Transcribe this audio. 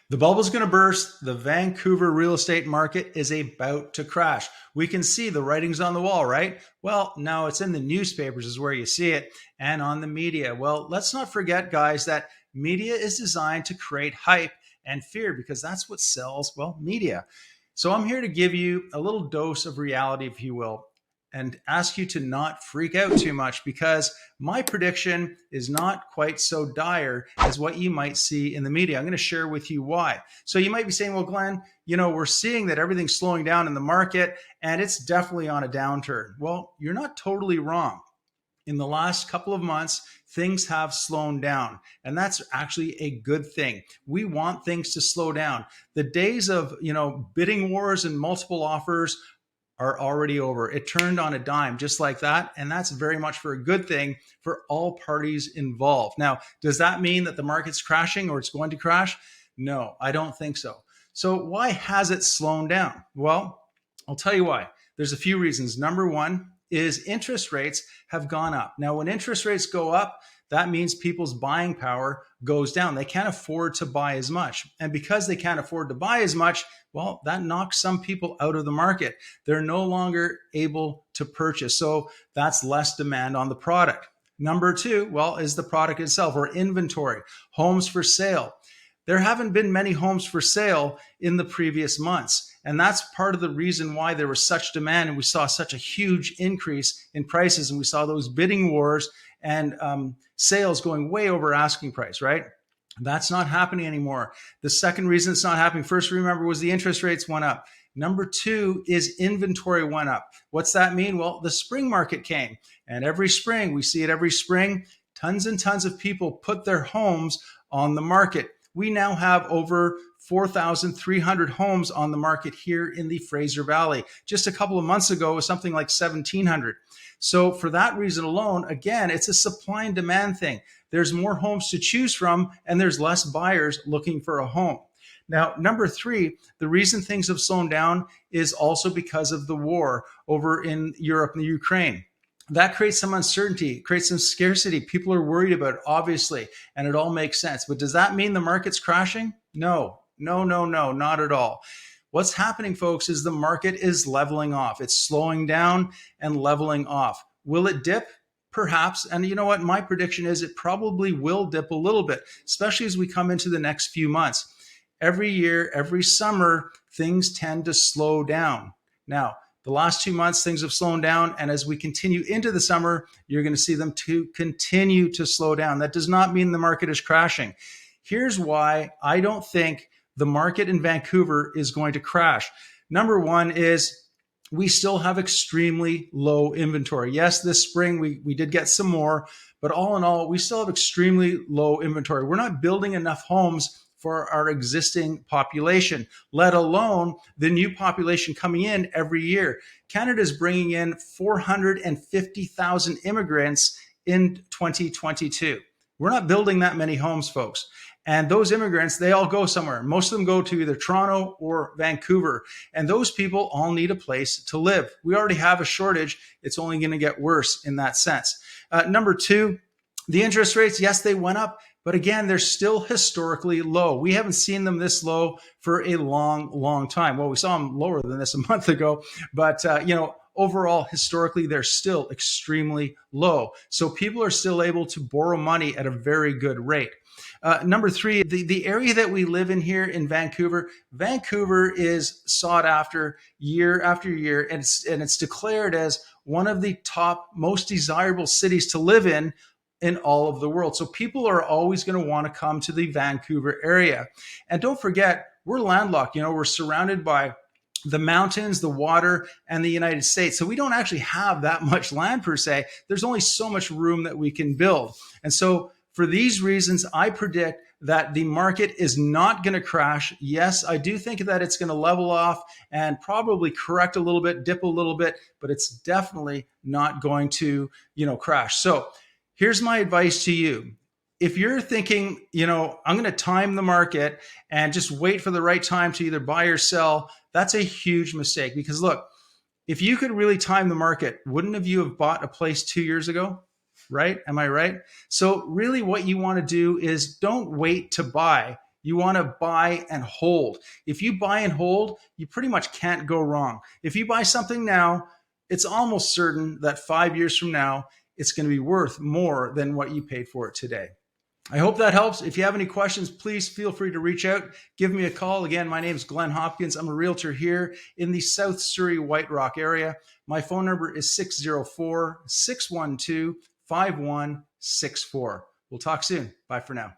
The bubble's going to burst. The Vancouver real estate market is about to crash. We can see the writings on the wall, right? Well, no, it's in the newspapers is where you see it, and on the media. Well, let's not forget, guys, that media is designed to create hype and fear because that's what sells, well, media. So I'm here to give you a little dose of reality, if you will, and ask you to not freak out too much because my prediction is not quite so dire as what you might see in the media. I'm going to share with you why. So you might be saying, well, Glenn, we're seeing that everything's slowing down in the market and it's definitely on a downturn. Well, you're not totally wrong. In the last couple of months, things have slowed down, and that's actually a good thing. We want things to slow down. The days of, bidding wars and multiple offers are already over. It turned on a dime just like that. And that's very much for a good thing for all parties involved. Now, does that mean that the market's crashing or it's going to crash? No, I don't think so. So why has it slowed down? Well, I'll tell you why. There's a few reasons. Number one is interest rates have gone up. Now, when interest rates go up, that means people's buying power goes down. They can't afford to buy as much. And because they can't afford to buy as much, well, that knocks some people out of the market. They're no longer able to purchase. So that's less demand on the product. Number two, well, is the product itself or inventory, homes for sale. There haven't been many homes for sale in the previous months. And that's part of the reason why there was such demand and we saw such a huge increase in prices and we saw those bidding wars and sales going way over asking price, right? That's not happening anymore. The second reason it's not happening, first remember, was the interest rates went up. Number two is inventory went up. What's that mean? Well, the spring market came, and every spring, we see it every spring, tons and tons of people put their homes on the market. We now have over 4,300 homes on the market here in the Fraser Valley. Just a couple of months ago, it was something like 1,700. So for that reason alone, again, it's a supply and demand thing. There's more homes to choose from, and there's less buyers looking for a home. Now, number three, the reason things have slowed down is also because of the war over in Europe and the Ukraine. That creates some uncertainty, creates some scarcity. People are worried about it, obviously, and it all makes sense. But does that mean the market's crashing? No, not at all. What's happening, folks, is the market is leveling off. It's slowing down and leveling off. Will it dip? Perhaps. And you know what? My prediction is it probably will dip a little bit, especially as we come into the next few months. Every year, every summer, things tend to slow down. Now, the last 2 months, things have slowed down. And as we continue into the summer, you're going to see them to continue to slow down. That does not mean the market is crashing. Here's why I don't think the market in Vancouver is going to crash. Number one is we still have extremely low inventory. Yes, this spring we did get some more, but all in all, we still have extremely low inventory. We're not building enough homes for our existing population, let alone the new population coming in every year. Canada is bringing in 450,000 immigrants in 2022. We're not building that many homes, folks. And those immigrants, they all go somewhere. Most of them go to either Toronto or Vancouver. And those people all need a place to live. We already have a shortage. It's only going to get worse in that sense. Number two, the interest rates, yes, they went up. But again, they're still historically low. We haven't seen them this low for a long time. Well, we saw them lower than this a month ago. But, overall, historically, they're still extremely low. So people are still able to borrow money at a very good rate. Number three, the area that we live in here in Vancouver, Vancouver is sought after year after year, and it's declared as one of the top most desirable cities to live in all of the world. So people are always going to want to come to the Vancouver area. And don't forget, we're landlocked. We're surrounded by the mountains, the water, and the United States. So we don't actually have that much land per se. There's only so much room that we can build. And so for these reasons, I predict that the market is not going to crash. Yes, I do think that it's going to level off and probably correct a little bit, dip a little bit, but it's definitely not going to, crash. So here's my advice to you. If you're thinking, I'm going to time the market and just wait for the right time to either buy or sell, that's a huge mistake. Because look, if you could really time the market, wouldn't you have bought a place 2 years ago? Right? Am I right? So really what you want to do is don't wait to buy. You want to buy and hold. If you buy and hold, you pretty much can't go wrong. If you buy something now, it's almost certain that 5 years from now, it's going to be worth more than what you paid for it today. I hope that helps. If you have any questions, please feel free to reach out. Give me a call. Again, my name is Glen Hopkins. I'm a realtor here in the South Surrey, White Rock area. My phone number is 604-612-5164. We'll talk soon. Bye for now.